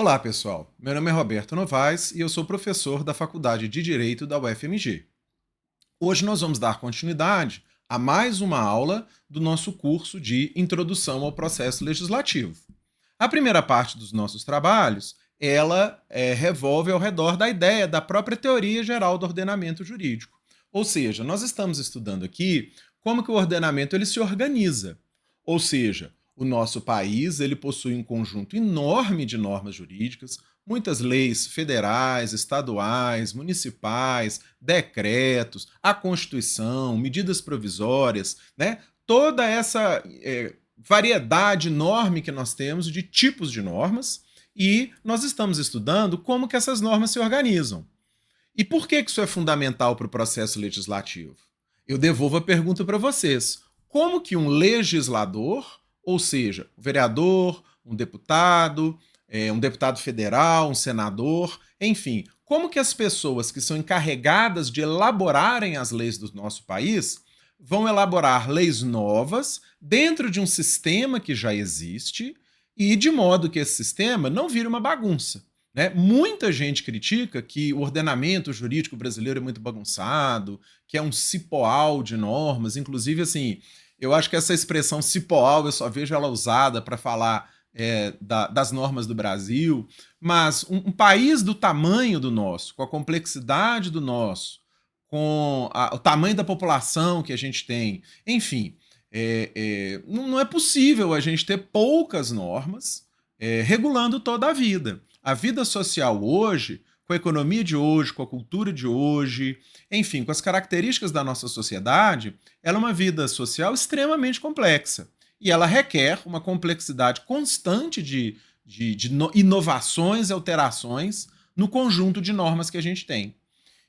Olá, pessoal. Meu nome é Roberto Novaes e eu sou professor da Faculdade de Direito da UFMG. Hoje nós vamos dar continuidade a mais uma aula do nosso curso de Introdução ao Processo Legislativo. A primeira parte dos nossos trabalhos, ela revolve ao redor da ideia da própria teoria geral do ordenamento jurídico. Ou seja, nós estamos estudando aqui como que o ordenamento ele se organiza. Ou seja, o nosso país ele possui um conjunto enorme de normas jurídicas, muitas leis federais, estaduais, municipais, decretos, a Constituição, medidas provisórias, né? Toda essa variedade enorme que nós temos de tipos de normas e nós estamos estudando como que essas normas se organizam. E por que isso é fundamental para o processo legislativo? Eu devolvo a pergunta para vocês. Como que um legislador, ou seja, um vereador, um deputado federal, um senador, enfim, como que as pessoas que são encarregadas de elaborarem as leis do nosso país vão elaborar leis novas dentro de um sistema que já existe e de modo que esse sistema não vire uma bagunça? Né? Muita gente critica que o ordenamento jurídico brasileiro é muito bagunçado, que é um cipoal de normas, inclusive assim, eu acho que essa expressão cipoal eu só vejo ela usada para falar das normas do Brasil, mas um país do tamanho do nosso, com a complexidade do nosso, o tamanho da população que a gente tem, enfim, não é possível a gente ter poucas normas regulando toda a vida. A vida social hoje, com a economia de hoje, com a cultura de hoje, enfim, com as características da nossa sociedade, ela é uma vida social extremamente complexa. E ela requer uma complexidade constante de inovações e alterações no conjunto de normas que a gente tem.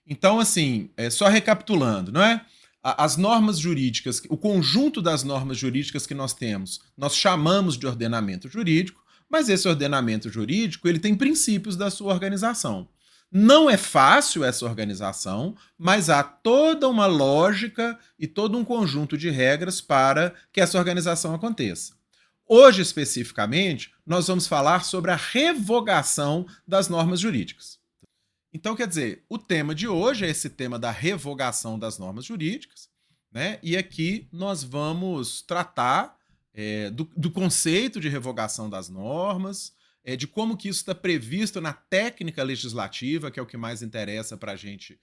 Então, assim, só recapitulando, não é? As normas jurídicas, o conjunto das normas jurídicas que nós temos, nós chamamos de ordenamento jurídico, mas esse ordenamento jurídico ele tem princípios da sua organização. Não é fácil essa organização, mas há toda uma lógica e todo um conjunto de regras para que essa organização aconteça. Hoje, especificamente, nós vamos falar sobre a revogação das normas jurídicas. Então, quer dizer, o tema de hoje é esse tema da revogação das normas jurídicas, né? E aqui nós vamos tratar do conceito de revogação das normas, de como que isso está previsto na técnica legislativa, que é o que mais interessa para a gente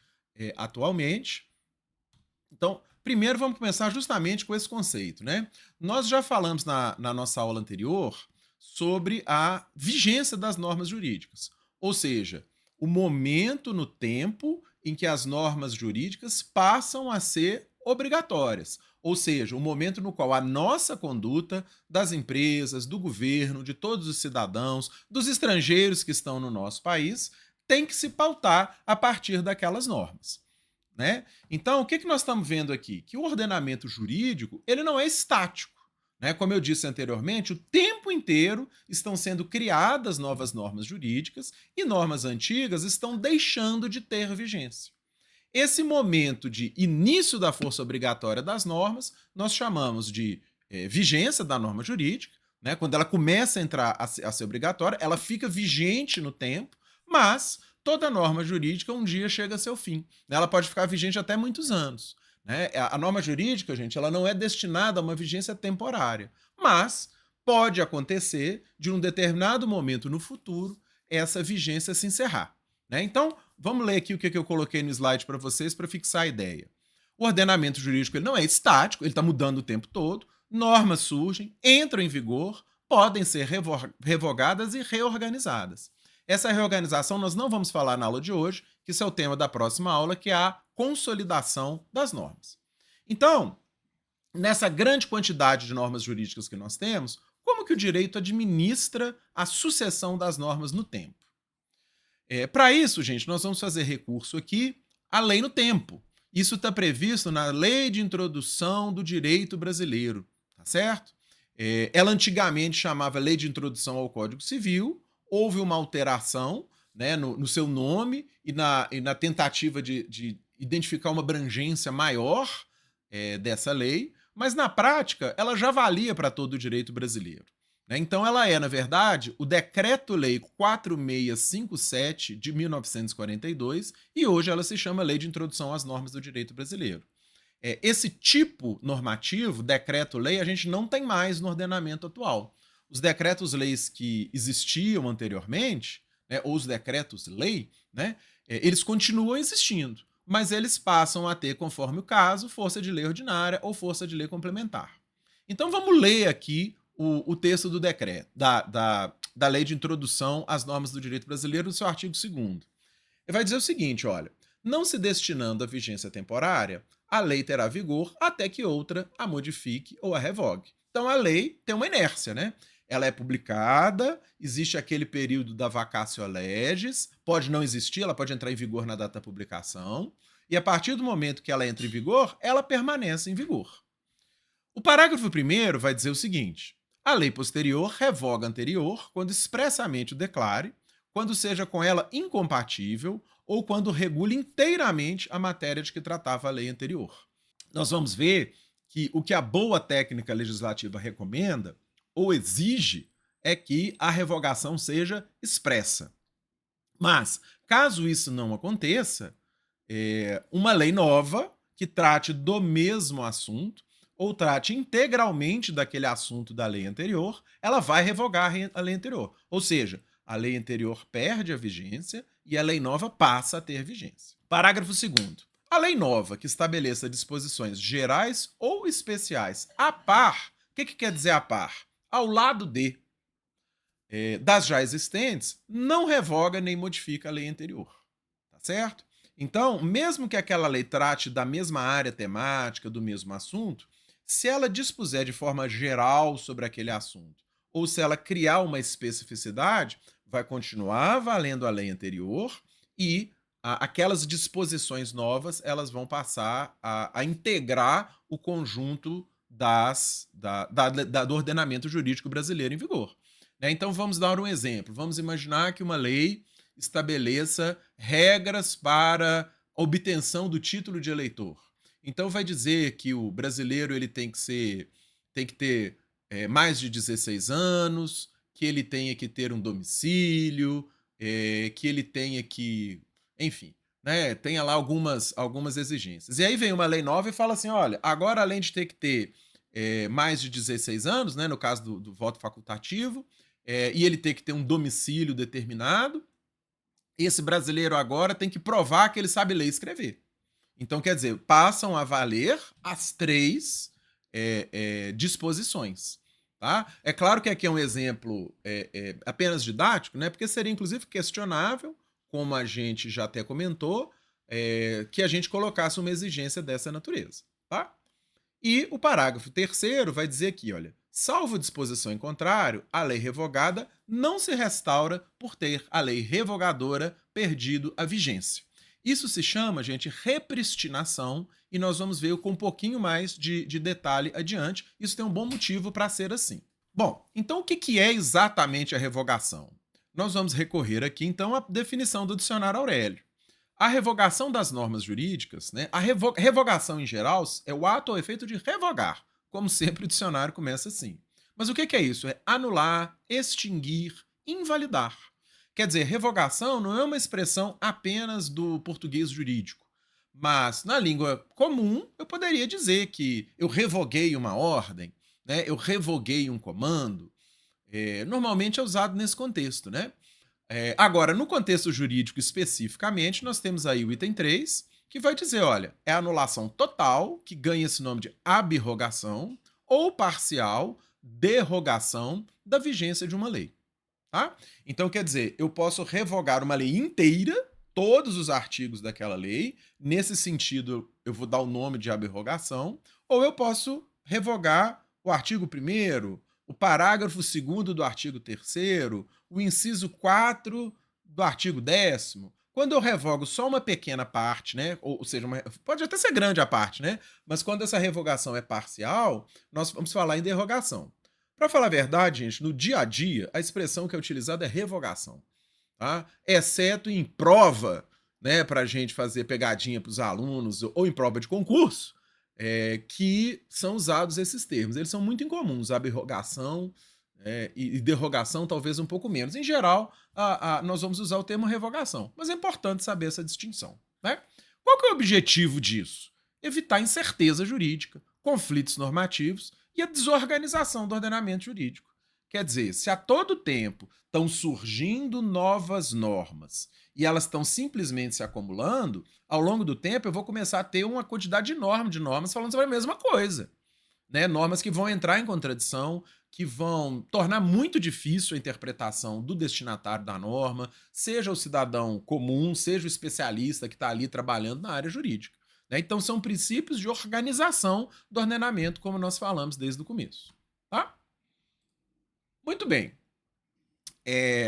atualmente. Então, primeiro vamos começar justamente com esse conceito, né? Nós já falamos na nossa aula anterior sobre a vigência das normas jurídicas, ou seja, o momento no tempo em que as normas jurídicas passam a ser obrigatórias, ou seja, o momento no qual a nossa conduta das empresas, do governo, de todos os cidadãos, dos estrangeiros que estão no nosso país, tem que se pautar a partir daquelas normas. Né? Então, o que nós estamos vendo aqui? Que o ordenamento jurídico ele não é estático. Né? Como eu disse anteriormente, o tempo inteiro estão sendo criadas novas normas jurídicas e normas antigas estão deixando de ter vigência. Esse momento de início da força obrigatória das normas, nós chamamos de vigência da norma jurídica. Né? Quando ela começa a entrar a ser obrigatória, ela fica vigente no tempo, mas toda norma jurídica um dia chega a seu fim. Ela pode ficar vigente até muitos anos. Né? A norma jurídica, gente, ela não é destinada a uma vigência temporária, mas pode acontecer de um determinado momento no futuro essa vigência se encerrar. Né? Então, vamos ler aqui o que eu coloquei no slide para vocês para fixar a ideia. O ordenamento jurídico ele não é estático, ele está mudando o tempo todo, normas surgem, entram em vigor, podem ser revogadas e reorganizadas. Essa reorganização nós não vamos falar na aula de hoje, que isso é o tema da próxima aula, que é a consolidação das normas. Então, nessa grande quantidade de normas jurídicas que nós temos, como que o direito administra a sucessão das normas no tempo? Para isso, gente, nós vamos fazer recurso aqui à lei no tempo. Isso está previsto na Lei de Introdução do Direito Brasileiro, tá certo? Ela antigamente chamava Lei de Introdução ao Código Civil, houve uma alteração né, no seu nome e na tentativa de identificar uma abrangência maior dessa lei, mas na prática ela já valia para todo o direito brasileiro. né? Então, ela é, na verdade, o Decreto-Lei 4657 de 1942 e hoje ela se chama Lei de Introdução às Normas do Direito Brasileiro. Esse tipo normativo, decreto-lei, a gente não tem mais no ordenamento atual. Os decretos-leis que existiam anteriormente, né, ou os decretos-lei, né, eles continuam existindo, mas eles passam a ter, conforme o caso, força de lei ordinária ou força de lei complementar. Então vamos ler aqui o texto do decreto, da Lei de Introdução às Normas do Direito Brasileiro, no seu artigo 2º. Ele vai dizer o seguinte, olha, não se destinando à vigência temporária, a lei terá vigor até que outra a modifique ou a revogue. Então a lei tem uma inércia, né? Ela é publicada, existe aquele período da vacatio legis, pode não existir, ela pode entrar em vigor na data da publicação, e a partir do momento que ela entra em vigor, ela permanece em vigor. O parágrafo 1º vai dizer o seguinte: a lei posterior revoga a anterior quando expressamente o declare, quando seja com ela incompatível ou quando regule inteiramente a matéria de que tratava a lei anterior. Nós vamos ver que o que a boa técnica legislativa recomenda ou exige é que a revogação seja expressa. Mas, caso isso não aconteça, uma lei nova que trate do mesmo assunto ou trate integralmente daquele assunto da lei anterior, ela vai revogar a lei anterior. Ou seja, a lei anterior perde a vigência e a lei nova passa a ter vigência. Parágrafo 2º. A lei nova que estabeleça disposições gerais ou especiais a par, o que quer dizer a par? Ao lado das já existentes, não revoga nem modifica a lei anterior. Tá certo? Então, mesmo que aquela lei trate da mesma área temática, do mesmo assunto, se ela dispuser de forma geral sobre aquele assunto, ou se ela criar uma especificidade, vai continuar valendo a lei anterior e aquelas disposições novas elas vão passar a integrar o conjunto do ordenamento jurídico brasileiro em vigor. Né? Então, vamos dar um exemplo. Vamos imaginar que uma lei estabeleça regras para obtenção do título de eleitor. Então vai dizer que o brasileiro ele tem que ter mais de 16 anos, que ele tenha que ter um domicílio, que ele tenha que, enfim, né, tenha lá algumas exigências. E aí vem uma lei nova e fala assim, olha, agora além de ter que ter mais de 16 anos, né, no caso do voto facultativo, e ele ter que ter um domicílio determinado, esse brasileiro agora tem que provar que ele sabe ler e escrever. Então, quer dizer, passam a valer as 3 disposições. Tá? É claro que aqui é um exemplo apenas didático, né? Porque seria inclusive questionável, como a gente já até comentou, que a gente colocasse uma exigência dessa natureza. Tá? E o parágrafo 3º vai dizer aqui, olha, salvo disposição em contrário, a lei revogada não se restaura por ter a lei revogadora perdido a vigência. Isso se chama, gente, repristinação, e nós vamos ver com um pouquinho mais de detalhe adiante. Isso tem um bom motivo para ser assim. Bom, então o que é exatamente a revogação? Nós vamos recorrer aqui, então, à definição do dicionário Aurélio. A revogação das normas jurídicas, né? A revogação em geral é o ato ou efeito de revogar. Como sempre, o dicionário começa assim. Mas o que é isso? É anular, extinguir, invalidar. Quer dizer, revogação não é uma expressão apenas do português jurídico. Mas, na língua comum, eu poderia dizer que eu revoguei uma ordem, né? Eu revoguei um comando. Normalmente é usado nesse contexto, né? Agora, no contexto jurídico especificamente, nós temos aí o item 3, que vai dizer, olha, é anulação total, que ganha esse nome de abrogação, ou parcial, derrogação da vigência de uma lei. Tá? Então, quer dizer, eu posso revogar uma lei inteira, todos os artigos daquela lei, nesse sentido eu vou dar o nome de abrogação, ou eu posso revogar o artigo 1º, o parágrafo 2º do artigo 3º, o inciso 4 do artigo 10º. Quando eu revogo só uma pequena parte, né, ou seja, pode até ser grande a parte, né, mas quando essa revogação é parcial, nós vamos falar em derrogação. Para falar a verdade, gente, no dia a dia, a expressão que é utilizada é revogação. Tá? Exceto em prova, né, para a gente fazer pegadinha para os alunos, ou em prova de concurso, que são usados esses termos. Eles são muito incomuns, abrogação e derrogação talvez um pouco menos. Em geral, nós vamos usar o termo revogação, mas é importante saber essa distinção, né? Qual que é o objetivo disso? Evitar incerteza jurídica, conflitos normativos e a desorganização do ordenamento jurídico. Quer dizer, se a todo tempo estão surgindo novas normas e elas estão simplesmente se acumulando, ao longo do tempo eu vou começar a ter uma quantidade enorme de normas falando sobre a mesma coisa, né? Normas que vão entrar em contradição, que vão tornar muito difícil a interpretação do destinatário da norma, seja o cidadão comum, seja o especialista que está ali trabalhando na área jurídica, né? Então são princípios de organização do ordenamento, como nós falamos desde o começo. Tá? Muito bem.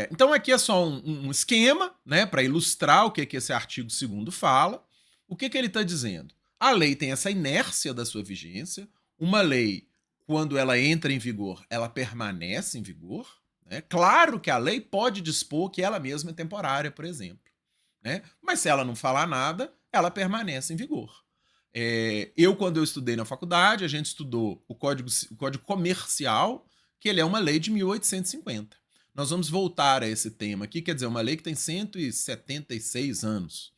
Então aqui é só um esquema, né, para ilustrar o que esse artigo 2º fala. O que ele está dizendo? A lei tem essa inércia da sua vigência. Uma lei, quando ela entra em vigor, ela permanece em vigor, né? Claro que a lei pode dispor que ela mesma é temporária, por exemplo, né? Mas se ela não falar nada, ela permanece em vigor. Quando eu estudei na faculdade, a gente estudou o Código Comercial, que ele é uma lei de 1850. Nós vamos voltar a esse tema aqui, quer dizer, uma lei que tem 176 anos.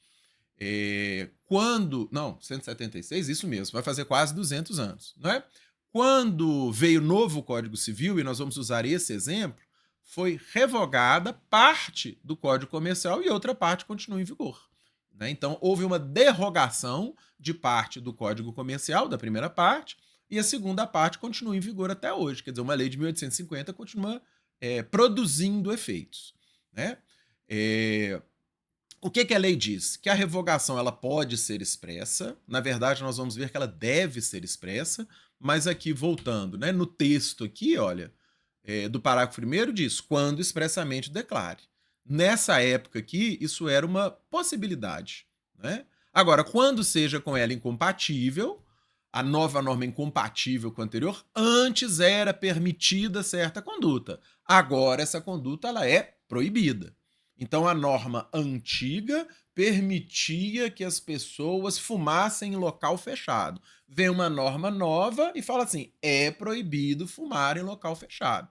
Não, 176, isso mesmo, vai fazer quase 200 anos, não é? Quando veio o novo Código Civil, e nós vamos usar esse exemplo, foi revogada parte do Código Comercial e outra parte continua em vigor, né? Então, houve uma derrogação de parte do Código Comercial, da primeira parte, e a segunda parte continua em vigor até hoje. Quer dizer, uma lei de 1850 continua produzindo efeitos, né? O que a lei diz? Que a revogação ela pode ser expressa. Na verdade, nós vamos ver que ela deve ser expressa, mas aqui, voltando, né, no texto aqui, olha, do parágrafo 1º diz, quando expressamente declare. Nessa época aqui, isso era uma possibilidade, né? Agora, quando seja com ela incompatível, a nova norma é incompatível com a anterior, antes era permitida certa conduta. Agora essa conduta ela é proibida. Então a norma antiga permitia que as pessoas fumassem em local fechado. Vem uma norma nova e fala assim, é proibido fumar em local fechado.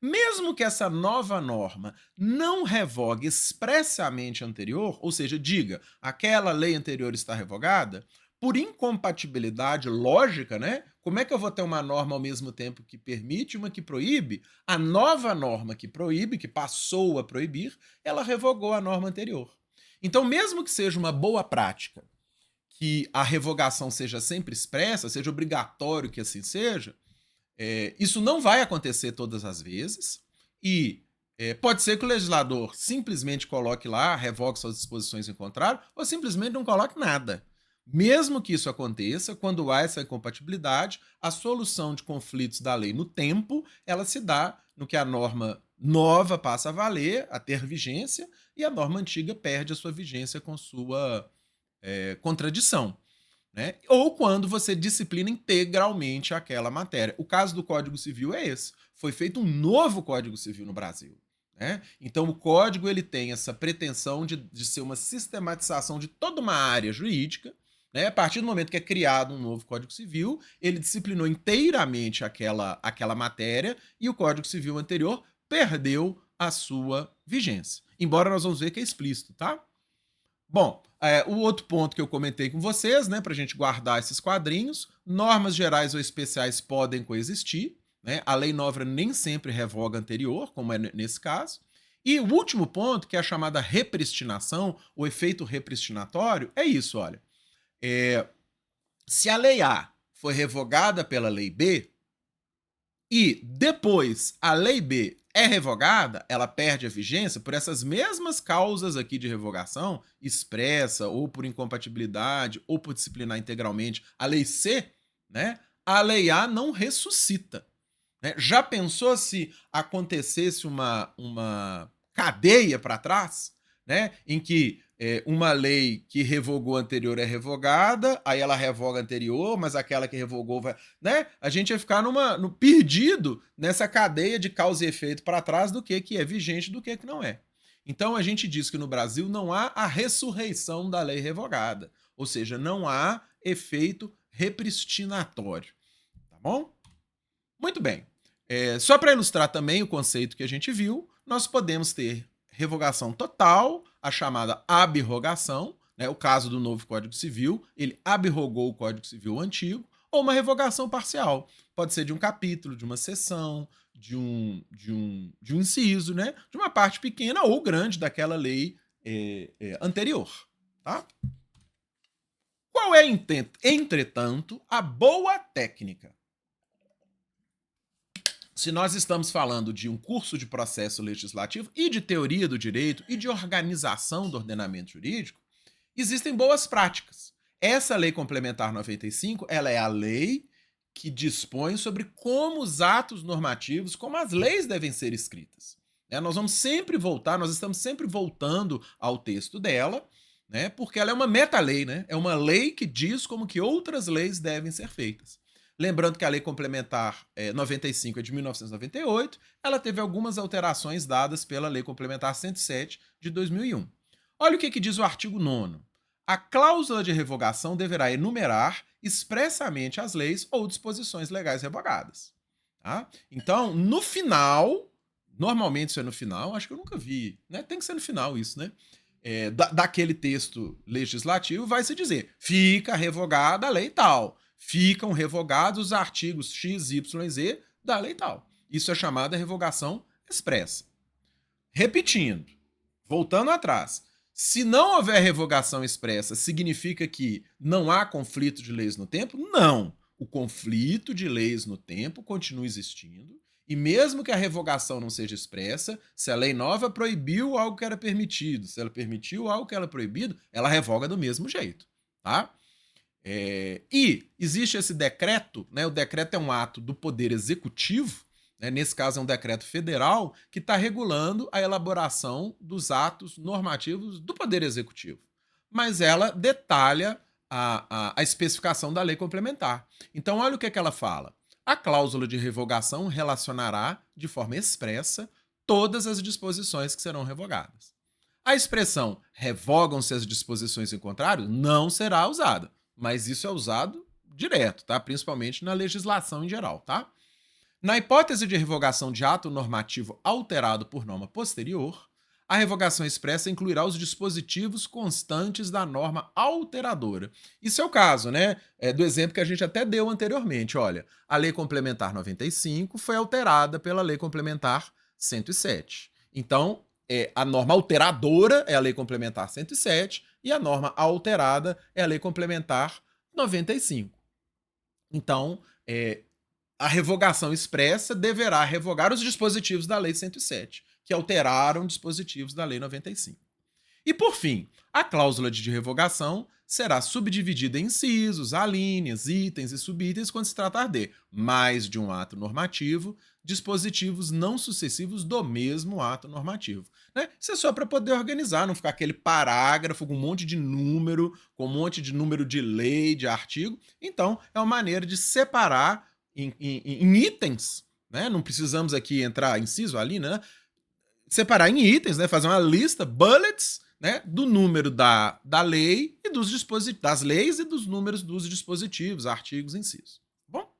Mesmo que essa nova norma não revogue expressamente a anterior, ou seja, diga, aquela lei anterior está revogada, por incompatibilidade lógica, né? Como é que eu vou ter uma norma ao mesmo tempo que permite e uma que proíbe? A nova norma que proíbe, que passou a proibir, ela revogou a norma anterior. Então, mesmo que seja uma boa prática, que a revogação seja sempre expressa, seja obrigatório que assim seja, isso não vai acontecer todas as vezes e pode ser que o legislador simplesmente coloque lá, revogue suas disposições em contrário, ou simplesmente não coloque nada. Mesmo que isso aconteça, quando há essa incompatibilidade, a solução de conflitos da lei no tempo, ela se dá no que a norma nova passa a valer, a ter vigência, e a norma antiga perde a sua vigência com sua contradição, né? Ou quando você disciplina integralmente aquela matéria. O caso do Código Civil é esse. Foi feito um novo Código Civil no Brasil, né? Então o Código ele tem essa pretensão de ser uma sistematização de toda uma área jurídica, né? A partir do momento que é criado um novo Código Civil, ele disciplinou inteiramente aquela matéria e o Código Civil anterior perdeu a sua vigência. Embora nós vamos ver que é explícito, tá? Bom, o outro ponto que eu comentei com vocês, né, para a gente guardar esses quadrinhos, normas gerais ou especiais podem coexistir, né? A lei nova nem sempre revoga a anterior, como é nesse caso. E o último ponto, que é a chamada repristinação, o efeito repristinatório, é isso, olha. Se a lei A foi revogada pela lei B e depois a lei B é revogada, ela perde a vigência por essas mesmas causas aqui de revogação, expressa, ou por incompatibilidade, ou por disciplinar integralmente a lei C, né? A lei A não ressuscita, né? Já pensou se acontecesse uma cadeia para trás, né? Em que uma lei que revogou a anterior é revogada, aí ela revoga a anterior, mas aquela que revogou vai, né? A gente ia ficar no perdido nessa cadeia de causa e efeito para trás do que é vigente e do que não é. Então a gente diz que no Brasil não há a ressurreição da lei revogada, ou seja, não há efeito repristinatório, tá bom? Muito bem. Só para ilustrar também o conceito que a gente viu, nós podemos ter revogação total, a chamada abrrogação, né, o caso do novo Código Civil, ele abrogou o Código Civil antigo, ou uma revogação parcial. Pode ser de um capítulo, de uma seção, de um inciso, né, de uma parte pequena ou grande daquela lei anterior. Tá? Qual é, entretanto, a boa técnica? Se nós estamos falando de um curso de processo legislativo e de teoria do direito e de organização do ordenamento jurídico, existem boas práticas. Essa Lei Complementar 95, ela é a lei que dispõe sobre como os atos normativos, como as leis devem ser escritas. Nós vamos sempre voltar, nós estamos sempre voltando ao texto dela, né, porque ela é uma meta-lei, né? É uma lei que diz como que outras leis devem ser feitas. Lembrando que a Lei Complementar 95 é de 1998, ela teve algumas alterações dadas pela Lei Complementar 107 de 2001. Olha o que diz o artigo 9º. A cláusula de revogação deverá enumerar expressamente as leis ou disposições legais revogadas. Tá? Então, no final, normalmente isso é no final, acho que eu nunca vi, né? Tem que ser no final isso, né? Daquele texto legislativo vai se dizer, fica revogada a lei tal. Ficam revogados os artigos X, Y e Z da lei tal. Isso é chamada revogação expressa. Repetindo, voltando atrás, se não houver revogação expressa, significa que não há conflito de leis no tempo? Não. O conflito de leis no tempo continua existindo, e mesmo que a revogação não seja expressa, se a lei nova proibiu algo que era permitido, se ela permitiu algo que era proibido, ela revoga do mesmo jeito, tá? E existe esse decreto, né? O decreto é um ato do Poder Executivo, né? Nesse caso é um decreto federal, que está regulando a elaboração dos atos normativos do Poder Executivo. Mas ela detalha a especificação da lei complementar. Então, olha o que ela fala. A cláusula de revogação relacionará de forma expressa todas as disposições que serão revogadas. A expressão revogam-se as disposições em contrário não será usada. Mas isso é usado direto, tá? Principalmente na legislação em geral, tá? Na hipótese de revogação de ato normativo alterado por norma posterior, a revogação expressa incluirá os dispositivos constantes da norma alteradora. Isso é o caso, né? Do exemplo que a gente até deu anteriormente. Olha, a Lei Complementar 95 foi alterada pela Lei Complementar 107. Então, a norma alteradora é a Lei Complementar 107 e a norma alterada é a Lei Complementar 95. Então, a revogação expressa deverá revogar os dispositivos da Lei 107, que alteraram dispositivos da Lei 95. E, por fim, a cláusula de revogação será subdividida em incisos, alíneas, itens e subitens quando se tratar de mais de um ato normativo, dispositivos não sucessivos do mesmo ato normativo. Né? Isso é só para poder organizar, não ficar aquele parágrafo com um monte de número, com um monte de número de lei, de artigo. Então, é uma maneira de separar em itens, né? Não precisamos aqui entrar inciso, alínea, né? Separar em itens, né? Fazer uma lista, bullets, né? Do número da lei e dos dispositivos, das leis e dos números dos dispositivos, artigos, incisos. Bom?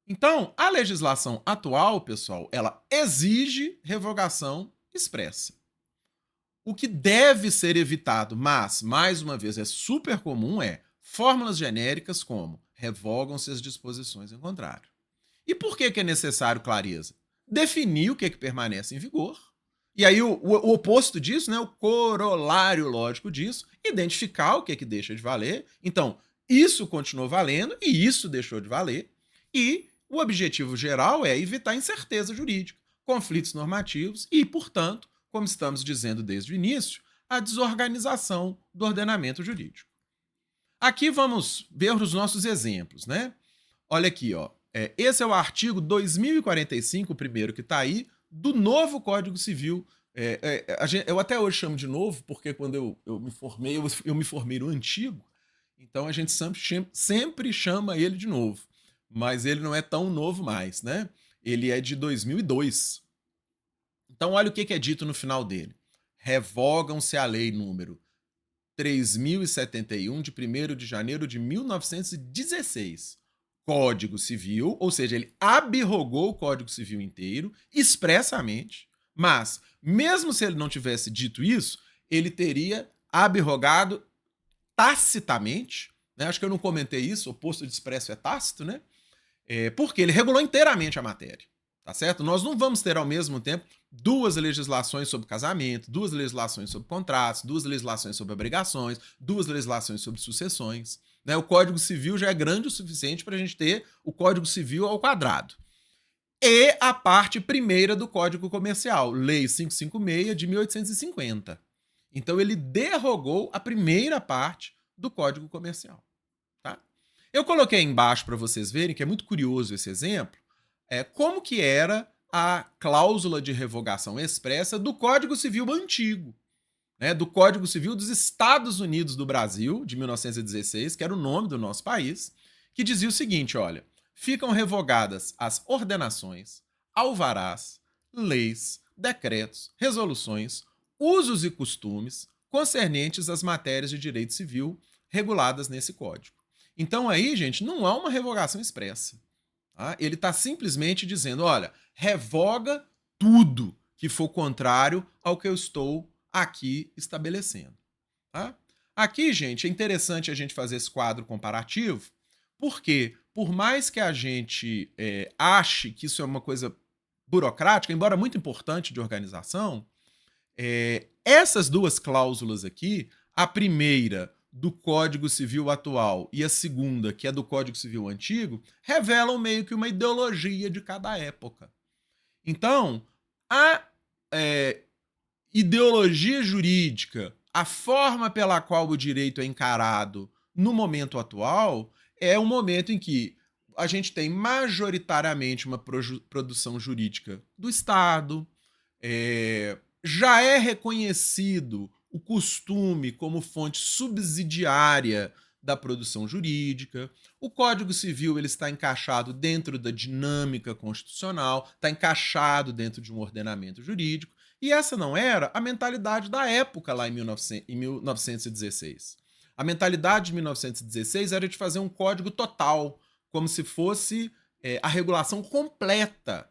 Então, a legislação atual, pessoal, ela exige revogação expressa. O que deve ser evitado, mas, mais uma vez, é super comum, fórmulas genéricas como revogam-se as disposições em contrário. E por que é necessário clareza? Definir o que permanece em vigor. E aí o oposto disso, né, o corolário lógico disso, identificar o que deixa de valer. Então, isso continuou valendo e isso deixou de valer. E o objetivo geral é evitar incerteza jurídica, conflitos normativos e, portanto, como estamos dizendo desde o início, a desorganização do ordenamento jurídico. Aqui vamos ver os nossos exemplos, né? Olha aqui, ó. Esse é o artigo 2045, o primeiro que está aí, do novo Código Civil. Eu até hoje chamo de novo, porque quando eu me formei, eu me formei no antigo, então a gente sempre chama ele de novo. Mas ele não é tão novo mais, né? Ele é de 2002. Então olha o que é dito no final dele. Revogam-se a lei número 3071, de 1º de janeiro de 1916, Código Civil, ou seja, ele abrogou o Código Civil inteiro, expressamente, mas, mesmo se ele não tivesse dito isso, ele teria abrogado tacitamente, né? Acho que eu não comentei isso, o oposto de expresso é tácito, né? Porque ele regulou inteiramente a matéria, tá certo? Nós não vamos ter ao mesmo tempo duas legislações sobre casamento, duas legislações sobre contratos, duas legislações sobre obrigações, duas legislações sobre sucessões, né? O Código Civil já é grande o suficiente para a gente ter o Código Civil ao quadrado. E a parte primeira do Código Comercial, Lei 556 de 1850. Então ele derrogou a primeira parte do Código Comercial. Tá? Eu coloquei embaixo para vocês verem, que é muito curioso esse exemplo, como que era a cláusula de revogação expressa do Código Civil antigo, né, do Código Civil dos Estados Unidos do Brasil, de 1916, que era o nome do nosso país, que dizia o seguinte, olha, ficam revogadas as ordenações, alvarás, leis, decretos, resoluções, usos e costumes concernentes às matérias de direito civil reguladas nesse código. Então aí, gente, não há uma revogação expressa. Tá? Ele está simplesmente dizendo, olha, revoga tudo que for contrário ao que eu estou aqui estabelecendo. Tá? Aqui, gente, é interessante a gente fazer esse quadro comparativo, porque por mais que a gente ache que isso é uma coisa burocrática, embora muito importante de organização, essas duas cláusulas aqui, a primeira do Código Civil atual e a segunda, que é do Código Civil antigo, revelam meio que uma ideologia de cada época. Então, a ideologia jurídica, a forma pela qual o direito é encarado no momento atual, é um momento em que a gente tem majoritariamente uma produção jurídica do Estado, já é reconhecido o costume como fonte subsidiária da produção jurídica. O Código Civil ele está encaixado dentro da dinâmica constitucional, está encaixado dentro de um ordenamento jurídico, e essa não era a mentalidade da época lá em 1916. A mentalidade de 1916 era de fazer um código total, como se fosse a regulação completa,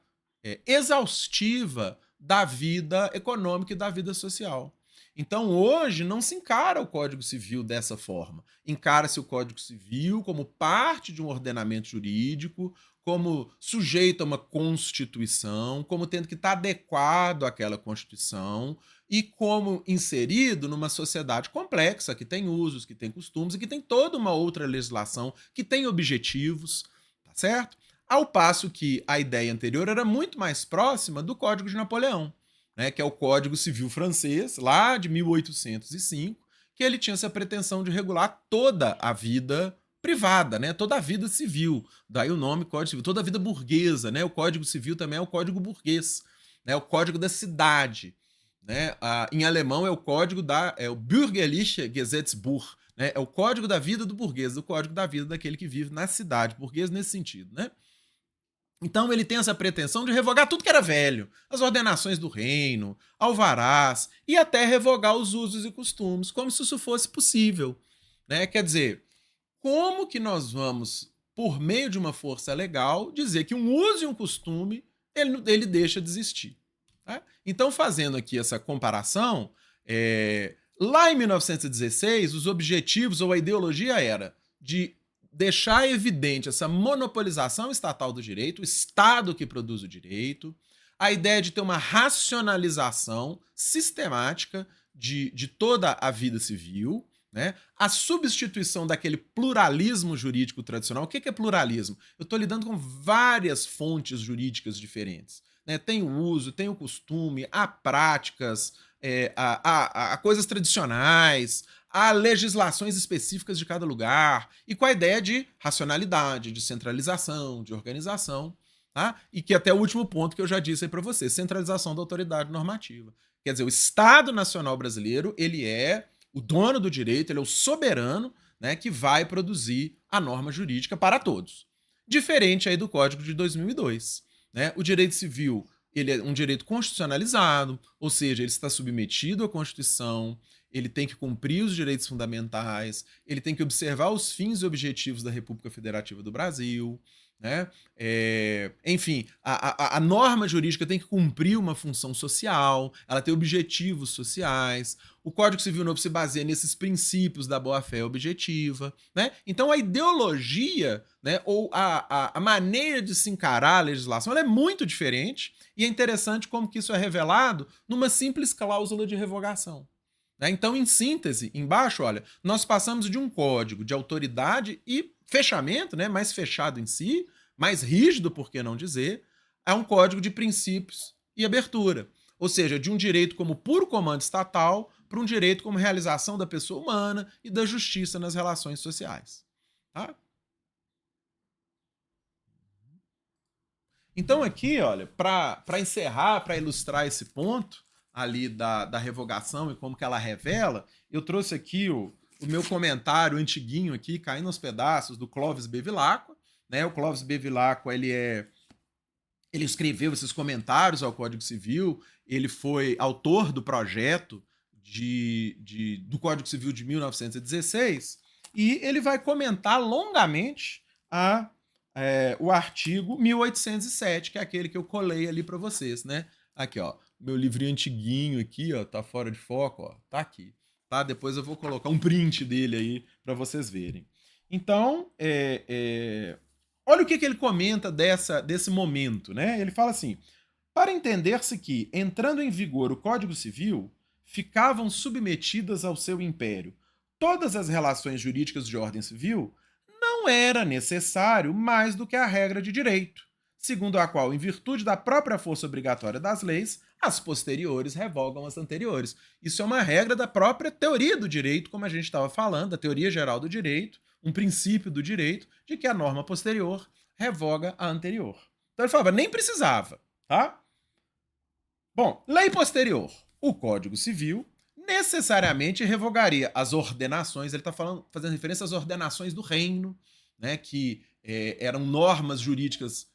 exaustiva da vida econômica e da vida social. Então, hoje, não se encara o Código Civil dessa forma. Encara-se o Código Civil como parte de um ordenamento jurídico, como sujeito a uma Constituição, como tendo que estar adequado àquela Constituição e como inserido numa sociedade complexa, que tem usos, que tem costumes e que tem toda uma outra legislação, que tem objetivos, tá certo? Ao passo que a ideia anterior era muito mais próxima do Código de Napoleão, né, que é o Código Civil francês, lá de 1805, que ele tinha essa pretensão de regular toda a vida privada, né, toda a vida civil. Daí o nome Código Civil, toda a vida burguesa. Né, o Código Civil também é o Código burguês, né, o Código da cidade. Né, em alemão é o código o Bürgerliche Gesetzbuch, né, é o código da vida do burguês, o código da vida daquele que vive na cidade, burguês nesse sentido, né? Então ele tem essa pretensão de revogar tudo que era velho, as ordenações do reino, alvarás, e até revogar os usos e costumes, como se isso fosse possível. Né? Quer dizer, como que nós vamos, por meio de uma força legal, dizer que um uso e um costume ele deixa de existir? Tá? Então, fazendo aqui essa comparação, lá em 1916, os objetivos ou a ideologia era de deixar evidente essa monopolização estatal do direito, o Estado que produz o direito, a ideia de ter uma racionalização sistemática de toda a vida civil, né? A substituição daquele pluralismo jurídico tradicional. O que é pluralismo? Eu estou lidando com várias fontes jurídicas diferentes. Né? Tem o uso, tem o costume, há práticas, há coisas tradicionais, há legislações específicas de cada lugar, e com a ideia de racionalidade, de centralização, de organização, tá? E que até o último ponto que eu já disse aí para você, centralização da autoridade normativa. Quer dizer, o Estado Nacional Brasileiro, ele é o dono do direito, ele é o soberano, né, que vai produzir a norma jurídica para todos. Diferente aí do Código de 2002. Né? O direito civil ele é um direito constitucionalizado, ou seja, ele está submetido à Constituição, ele tem que cumprir os direitos fundamentais, ele tem que observar os fins e objetivos da República Federativa do Brasil, né? Enfim, a norma jurídica tem que cumprir uma função social, ela tem objetivos sociais. O Código Civil Novo se baseia nesses princípios da boa-fé objetiva, né? Então a ideologia, né, ou a maneira de se encarar a legislação, ela é muito diferente, e é interessante como que isso é revelado numa simples cláusula de revogação. Né? Então, em síntese, embaixo, olha, nós passamos de um código de autoridade e fechamento, né, mais fechado em si, mais rígido, por que não dizer, a um código de princípios e abertura. Ou seja, de um direito como puro comando estatal para um direito como realização da pessoa humana e da justiça nas relações sociais. Tá? Então aqui, olha, para encerrar, para ilustrar esse ponto ali da revogação e como que ela revela, eu trouxe aqui o meu comentário antiguinho aqui, caindo aos pedaços, do Clóvis Bevilacqua. Né? O Clóvis Bevilacqua, ele escreveu esses comentários ao Código Civil, ele foi autor do projeto do Código Civil de 1916, e ele vai comentar longamente o artigo 1807, que é aquele que eu colei ali para vocês, né? Aqui, ó, meu livrinho antiguinho aqui, ó, tá fora de foco, ó, tá aqui, tá? Depois eu vou colocar um print dele aí para vocês verem. Então, olha o que ele comenta desse momento, né? Ele fala assim: para entender-se que, entrando em vigor o Código Civil, ficavam submetidas ao seu império todas as relações jurídicas de ordem civil, não era necessário mais do que a regra de direito, segundo a qual, em virtude da própria força obrigatória das leis, as posteriores revogam as anteriores. Isso é uma regra da própria teoria do direito, como a gente estava falando, da teoria geral do direito, um princípio do direito, de que a norma posterior revoga a anterior. Então ele falava, nem precisava, tá? Bom, lei posterior. O Código Civil necessariamente revogaria as ordenações, ele está fazendo referência às ordenações do reino, né, que eram normas jurídicas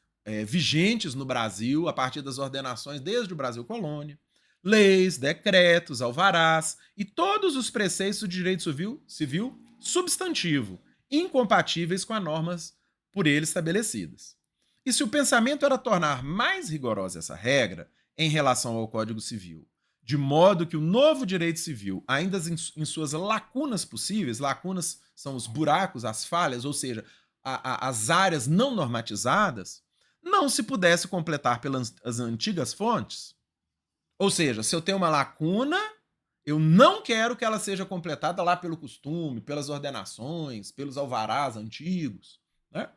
vigentes no Brasil, a partir das ordenações desde o Brasil colônia, leis, decretos, alvarás e todos os preceitos de direito civil substantivo, incompatíveis com as normas por ele estabelecidas. E se o pensamento era tornar mais rigorosa essa regra em relação ao Código Civil, de modo que o novo direito civil, ainda em suas lacunas possíveis, lacunas são os buracos, as falhas, ou seja, as áreas não normatizadas, não se pudesse completar pelas as antigas fontes. Ou seja, se eu tenho uma lacuna, eu não quero que ela seja completada lá pelo costume, pelas ordenações, pelos alvarás antigos, né?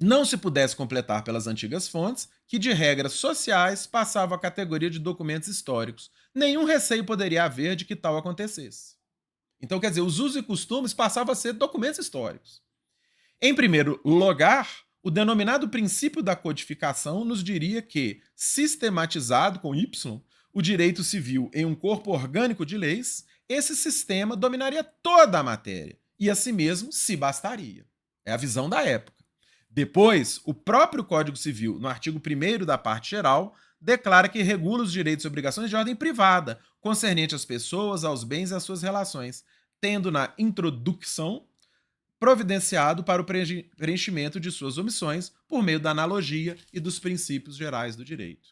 Não se pudesse completar pelas antigas fontes, que de regras sociais passavam à categoria de documentos históricos. Nenhum receio poderia haver de que tal acontecesse. Então, quer dizer, os usos e costumes passavam a ser documentos históricos. Em primeiro lugar, o denominado princípio da codificação nos diria que, sistematizado com Y, o direito civil em um corpo orgânico de leis, esse sistema dominaria toda a matéria e, a si mesmo, se bastaria. É a visão da época. Depois, o próprio Código Civil, no artigo 1º da parte geral, declara que regula os direitos e obrigações de ordem privada, concernente às pessoas, aos bens e às suas relações, tendo na introdução providenciado para o preenchimento de suas omissões por meio da analogia e dos princípios gerais do direito.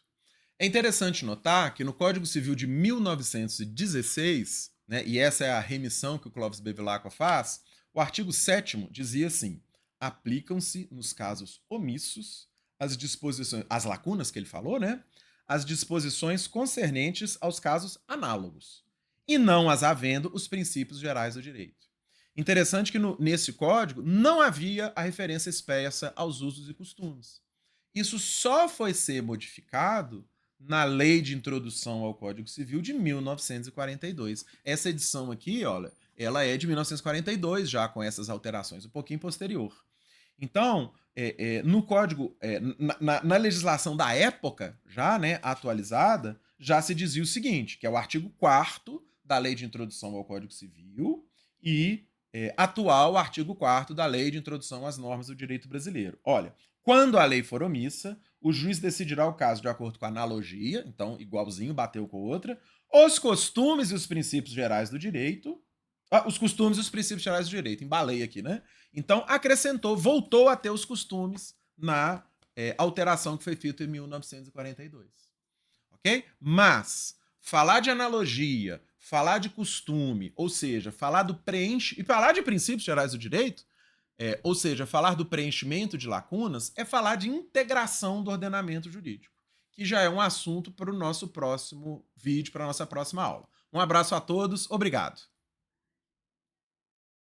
É interessante notar que no Código Civil de 1916, né, e essa é a remissão que o Clóvis Bevilacqua faz, o artigo 7º dizia assim: aplicam-se, nos casos omissos, as disposições, as lacunas que ele falou, né? As disposições concernentes aos casos análogos, e não as havendo os princípios gerais do direito. Interessante que nesse código não havia a referência expressa aos usos e costumes. Isso só foi ser modificado na Lei de Introdução ao Código Civil de 1942. Essa edição aqui, olha, ela é de 1942, já com essas alterações, um pouquinho posterior. Então, no código, na legislação da época, já né, atualizada, já se dizia o seguinte, que é o artigo 4º da Lei de Introdução ao Código Civil e atual artigo 4º da Lei de Introdução às Normas do Direito Brasileiro. Olha, quando a lei for omissa, o juiz decidirá o caso de acordo com a analogia, então igualzinho, bateu com outra, Os costumes e os princípios gerais do direito. Os costumes e os princípios gerais do direito. Embalei aqui, né? Então, acrescentou, voltou a ter os costumes na alteração que foi feita em 1942. Ok? Mas, falar de analogia, falar de costume, ou seja, falar do e falar de princípios gerais do direito, ou seja, falar do preenchimento de lacunas, é falar de integração do ordenamento jurídico, que já é um assunto para o nosso próximo vídeo, para a nossa próxima aula. Um abraço a todos, obrigado.